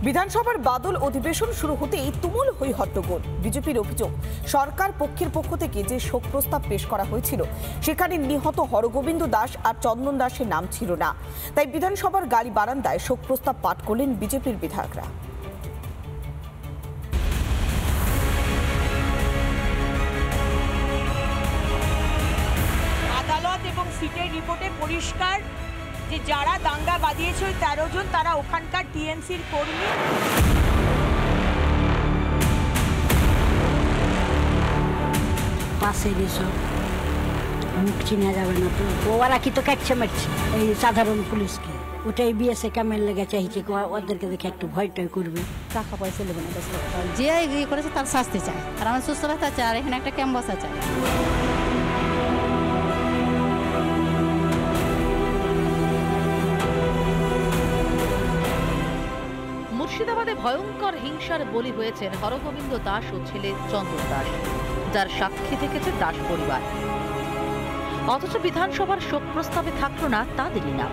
বিধানসভার বাদল অধিবেশন শুরু হতেই তুমুল হই হট্টগোল। বিজেপির অভিযোগ, সরকার পক্ষের পক্ষ থেকে যে শোক প্রস্তাব পেশ করা হয়েছিল সেখানে নিহত হরগোবিন্দ দাস আর চন্দন দাসের নাম ছিল না। তাই বিধানসভার গাড়ি বারান্দায় শোক প্রস্তাব পাঠ করলেন বিজেপির বিধায়করা। আদালত এবং সিটের রিপোর্টে পরিষ্কার যে যারা দাঙ্গা বাঁধিয়েছে ওই 13 জন তারা ওখানকার টিএমসির কর্মী। পাশের এসব মুখ চিনা যাবে না, তো ওরা কি তো কাটছে মারছে এই সাধারণ পুলিশকে। ওটাই বিএসএ ক্যামেল লেগে চাইছে, ওদেরকে দেখে একটু ভয় টয় করবে। টাকা পয়সা নেবে না, যে ইয়ে করেছে তার শাস্তি চায়, আর আমার সুস্থ ব্যথা চায়, আর এখানে একটা ক্যাম্প বসা চায়। মুর্শিদাবাদে ভয়ঙ্কর হিংসার বলি হয়েছেন হরগোবিন্দ দাস ও ছেলে চন্দন দাস, যার সাক্ষী থেকেছে দাস পরিবার। অথচ বিধানসভার শোক প্রস্তাবে থাকলো না তাদেরই নাম।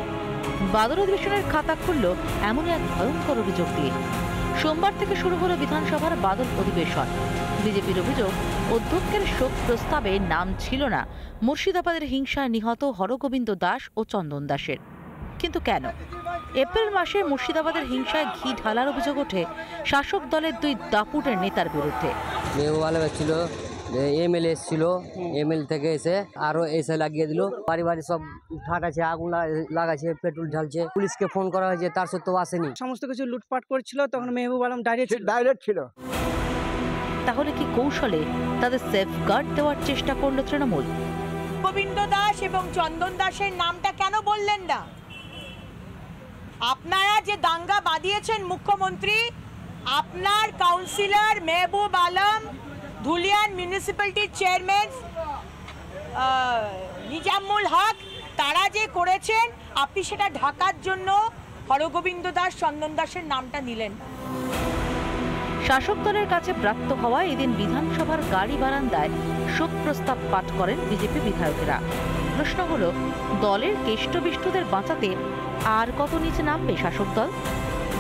বাদল অধিবেশনের খাতা খুলল এমন এক ভয়ঙ্কর অভিযোগ দিয়ে। সোমবার থেকে শুরু হলো বিধানসভার বাদল অধিবেশন। বিজেপির অভিযোগ, অধ্যক্ষের শোক প্রস্তাবে নাম ছিল না মুর্শিদাবাদের হিংসায় নিহত হরগোবিন্দ দাস ও চন্দন দাসের। কিন্তু কেন? এপ্রিল মাসে মুর্শিদাবাদের হিংসায় ঘি ঢালার অভিযোগ ওঠে শাসক দলের দুই দাপুটের নেতার বিরুদ্ধে। ছিল এমএলএ এসেছিল, এমএলএ থেকে এসে আরো এসে লাগিয়ে দিল, বাড়ি বাড়ি সব ঠাটাছে, আগুন লাগাচ্ছে, পেট্রোল ঢালছে। পুলিশকে ফোন করা হয়েছে, তার সত্ত্বেও আসেনি। সমস্ত কিছু লুটপাট করছিল, তখন মেহবুব আলম ডাইরেক্ট ছিল। তাহলে কি কৌশলে তাদের সেফগার্ড দেওয়ার চেষ্টা করলো তৃণমূল? গোবিন্দ দাস এবং চন্দন দাসের নামটা কেন বললেন না? আপনারা যে দাঙ্গা বাঁধিয়েছেন মুখ্যমন্ত্রী, আপনার কাউন্সিলর মেহবুব আলম, ধুলিয়ান মিউনিসিপ্যালিটির চেয়ারম্যান নিজামুল হক, তারা যে করেছেন, আপনি সেটা ঢাকার জন্য হরগোবিন্দ দাস চন্দন দাসের নামটা নিলেন। শাসক দলের কাছে ব্রাত্য হওয়ায় এদিন বিধানসভার গাড়ি বারান্দায় শোক প্রস্তাব পাঠ করেন বিজেপি বিধায়কেরা। প্রশ্ন হলো, দলের কেষ্টবিষ্টদের বাঁচাতে আর কত নিচে নামবে শাসক দল?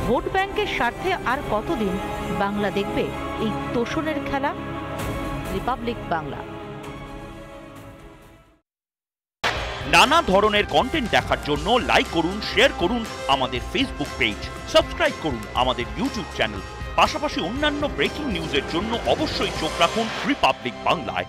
ভোট ব্যাংকের স্বার্থে আর কতদিন বাংলা দেখবে এই তোষণের খেলা? রিপাবলিক বাংলা। নানা ধরনের কন্টেন্ট দেখার জন্য লাইক করুন, শেয়ার করুন আমাদের ফেসবুক পেজ, সাবস্ক্রাইব করুন আমাদের ইউটিউব চ্যানেল। পাশাপাশি অন্যান্য ব্রেকিং নিউজের জন্য অবশ্যই চোখ রাখুন রিপাবলিক বাংলায়।